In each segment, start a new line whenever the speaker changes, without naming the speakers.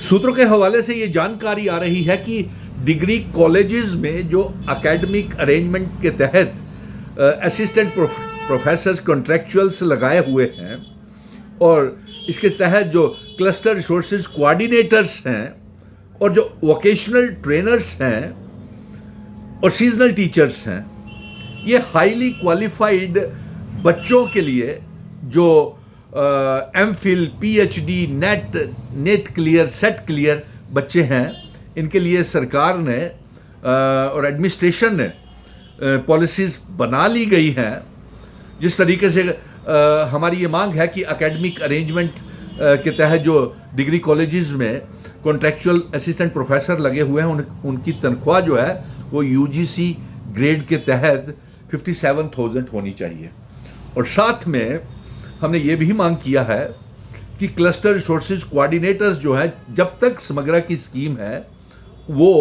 सूत्रों के हवाले से ये जानकारी आ रही है कि डिग्री कॉलेजेस में जो एकेडमिक अरेंजमेंट के तहत असिस्टेंट प्रोफेसर्स कॉन्ट्रैक्चुअल्स लगाए हुए हैं और इसके तहत जो क्लस्टर रिसोर्सेज कोऑर्डिनेटर्स हैं और जो वोकेशनल ट्रेनर्स हैं और सीजनल टीचर्स हैं, ये हाईली क्वालिफाइड बच्चों के लिए जो MPhil, PhD, net clear, set clear बच्चे हैं, इनके लिए सरकार ने और एडमिनिस्ट्रेशन ने पॉलिसीज़ बना ली गई हैं। जिस तरीके से हमारी ये मांग है कि एकेडमिक अरेंजमेंट के तहत जो डिग्री कॉलेजेस में कॉन्ट्रैक्चुअल असिस्टेंट प्रोफेसर लगे हुए हैं उनकी तनख्वाह जो है वो यूजीसी ग्रेड के तहत 57,000 होनी चाहिए। और साथ में हमने ये भी मांग किया है कि क्लस्टर रिसोर्सेज कोऑर्डिनेटर्स जो हैं, जब तक समग्रा की स्कीम है वो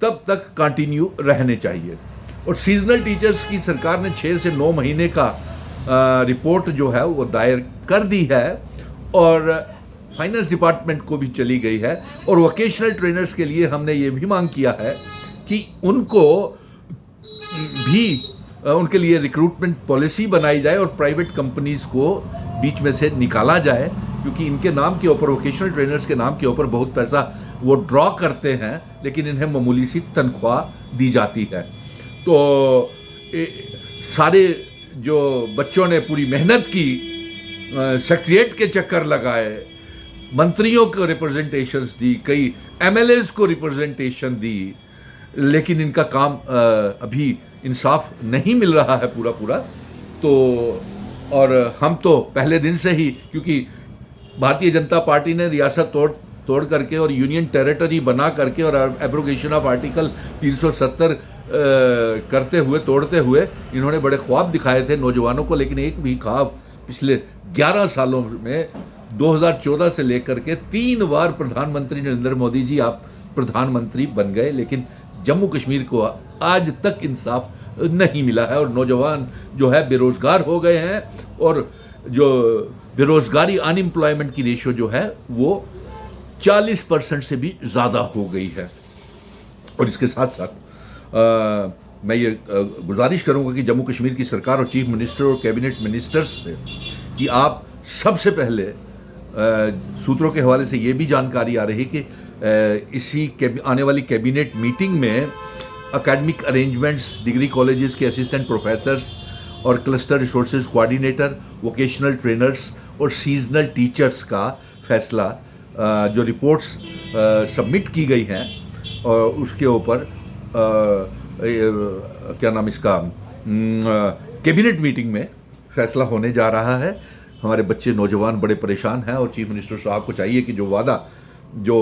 तब तक कंटिन्यू रहने चाहिए। और सीजनल टीचर्स की सरकार ने 6 से 9 महीने का रिपोर्ट जो है वो दायर कर दी है और फाइनेंस डिपार्टमेंट को भी चली गई है। और वोकेशनल ट्रेनर्स के लिए हमने ये भी मांग किया है कि उनको भी उनके लिए रिक्रूटमेंट पॉलिसी बनाई जाए और प्राइवेट कंपनीज को बीच में से निकाला जाए, क्योंकि इनके नाम के ऊपर, वोकेशनल ट्रेनर्स के नाम के ऊपर बहुत पैसा वो ड्रॉ करते हैं, लेकिन इन्हें मामूली सी तनख्वाह दी जाती है। तो सारे जो बच्चों ने पूरी मेहनत की, सेक्रेटरीट के चक्कर लगाए, मंत्रियों को रिप्रेजेंटेशंस दी, कई एमएलएस को रिप्रेजेंटेशन दी, लेकिन इनका काम अभी इंसाफ नहीं मिल रहा है पूरा। तो और हम तो पहले दिन से ही, क्योंकि भारतीय जनता पार्टी ने रियासत तोड़ करके और यूनियन टेरिटरी बना करके और एब्रोगेशन ऑफ आर्टिकल 370 करते हुए, तोड़ते हुए इन्होंने बड़े ख्वाब दिखाए थे नौजवानों को, लेकिन एक भी ख्वाब पिछले 11 सालों में 2014 से लेकर के 3 बार प्रधानमंत्री नरेंद्र मोदी जी आप प्रधानमंत्री बन गए, लेकिन जम्मू कश्मीर को आज तक इंसाफ नहीं मिला है और नौजवान जो है बेरोजगार हो गए हैं और जो बेरोजगारी, अनएम्प्लॉयमेंट की रेशियो जो है वो 40% से भी ज़्यादा हो गई है। और इसके साथ साथ मैं ये गुजारिश करूंगा कि जम्मू कश्मीर की सरकार और चीफ मिनिस्टर और कैबिनेट मिनिस्टर्स से कि आप सबसे पहले सूत्रों के हवाले से ये भी जानकारी आ रही कि इसी आने वाली कैबिनेट मीटिंग में एकेडमिक अरेंजमेंट्स, डिग्री कॉलेजेस के असिस्टेंट प्रोफेसर्स और cluster resources coordinator, vocational trainers और सीजनल टीचर्स का फैसला, जो रिपोर्ट्स सबमिट की गई हैं और उसके ऊपर क्या नाम इसका, कैबिनेट मीटिंग में फैसला होने जा रहा है। हमारे बच्चे, नौजवान बड़े परेशान हैं और चीफ मिनिस्टर साहब को चाहिए कि जो वादा जो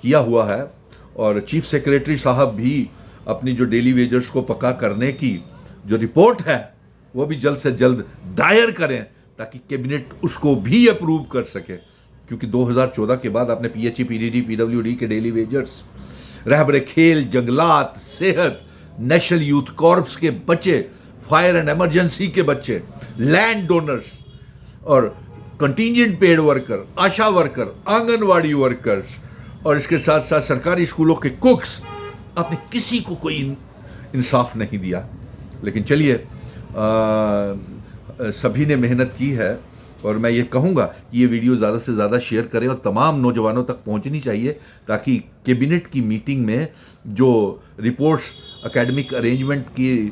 किया हुआ है, और चीफ सेक्रेटरी साहब भी अपनी जो डेली वेजर्स को पक्का करने की जो रिपोर्ट है वो भी जल्द से जल्द दायर करें ताकि कैबिनेट उसको भी अप्रूव कर सके, क्योंकि 2014 के बाद आपने पीएचई, पीडीडी, पीडब्ल्यूडी के डेली वेजर्स, रहबरे खेल, जंगलात, सेहत, नेशनल यूथ कॉर्प्स के बच्चे, फायर एंड इमरजेंसी के बच्चे, लैंड डोनर्स और कंटिजेंट पेड वर्कर, आशा वर्कर, आंगनवाड़ी वर्कर्स और इसके साथ साथ सरकारी स्कूलों के कुक्स, आपने किसी को कोई इंसाफ नहीं दिया। लेकिन चलिए, सभी ने मेहनत की है और मैं ये कहूँगा ये वीडियो ज़्यादा से ज़्यादा शेयर करें और तमाम नौजवानों तक पहुँचनी चाहिए, ताकि कैबिनेट की मीटिंग में जो रिपोर्ट्स एकेडमिक अरेंजमेंट की,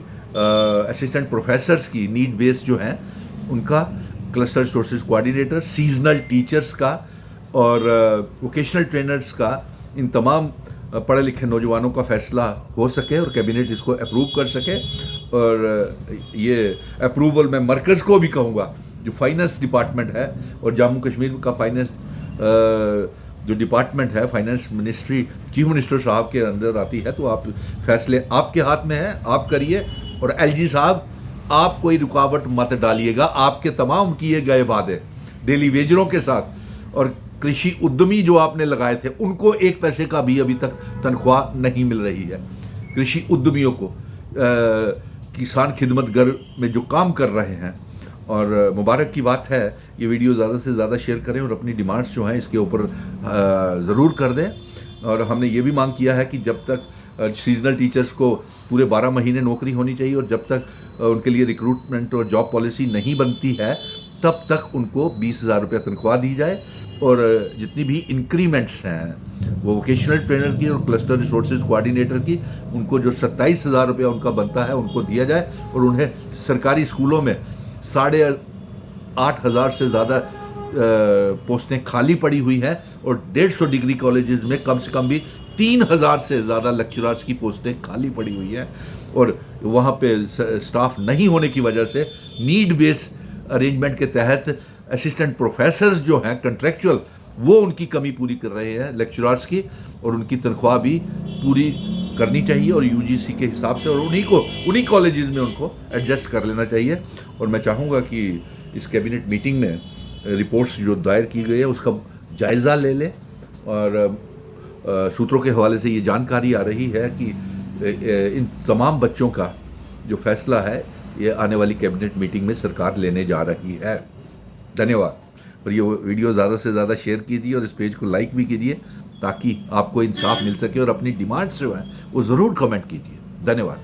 असिस्टेंट प्रोफेसर्स की नीड बेस जो हैं उनका, cluster resources coordinator, seasonal teachers का और वोकेशनल ट्रेनर्स का, इन तमाम पढ़े लिखे नौजवानों का फैसला हो सके और कैबिनेट इसको अप्रूव कर सके। और ये अप्रूवल मैं मरकज़ को भी कहूँगा, जो फाइनेंस डिपार्टमेंट है और जम्मू कश्मीर का फाइनेंस जो डिपार्टमेंट है, फाइनेंस मिनिस्ट्री चीफ मिनिस्टर साहब के अंदर आती है, तो आप फैसले आपके हाथ में हैं, आप करिए। और एलजी साहब, आप कोई रुकावट मत डालिएगा, आपके तमाम किए गए वादे डेली वेजरों के साथ और कृषि उद्यमी जो आपने लगाए थे उनको एक पैसे का भी अभी तक तनख्वाह नहीं मिल रही है। कृषि उद्यमियों को, किसान खिदमत घर में जो काम कर रहे हैं, और मुबारक की बात है, ये वीडियो ज़्यादा से ज़्यादा शेयर करें और अपनी डिमांड्स जो हैं इसके ऊपर ज़रूर कर दें। और हमने ये भी मांग किया है कि जब तक सीजनल टीचर्स को पूरे 12 महीने नौकरी होनी चाहिए और जब तक उनके लिए रिक्रूटमेंट और जॉब पॉलिसी नहीं बनती है तब तक उनको 20,000 रुपये तनख्वाह दी जाए। और जितनी भी इंक्रीमेंट्स हैं वो वोकेशनल ट्रेनर की और क्लस्टर रिसोर्सेज कोऑर्डिनेटर की, उनको जो 27,000 रुपया उनका बनता है उनको दिया जाए। और उन्हें सरकारी स्कूलों में 8,500 से ज़्यादा पोस्टें खाली पड़ी हुई हैं और 150 डिग्री कॉलेजेस में कम से कम भी 3,000 से ज़्यादा लेक्चरर्स की पोस्टें खाली पड़ी हुई हैं। और वहाँ पे स्टाफ नहीं होने की वजह से नीड बेस अरेंजमेंट के तहत असिस्टेंट प्रोफेसर्स जो हैं कंट्रेक्चुअल, वो उनकी कमी पूरी कर रहे हैं लेक्चरर्स की, और उनकी तनख्वाह भी पूरी करनी चाहिए और यूजीसी के हिसाब से, और उन्हीं कॉलेजेस में उनको एडजस्ट कर लेना चाहिए। और मैं चाहूँगा कि इस कैबिनेट मीटिंग में रिपोर्ट्स जो दायर की गई है उसका जायज़ा ले लें। और सूत्रों के हवाले से ये जानकारी आ रही है कि इन तमाम बच्चों का जो फैसला है ये आने वाली कैबिनेट मीटिंग में सरकार लेने जा रही है। धन्यवाद। और ये वीडियो ज़्यादा से ज़्यादा शेयर कीजिए और इस पेज को लाइक भी कीजिए ताकि आपको इंसाफ मिल सके, और अपनी डिमांड्स जो है वो ज़रूर कमेंट कीजिए। धन्यवाद।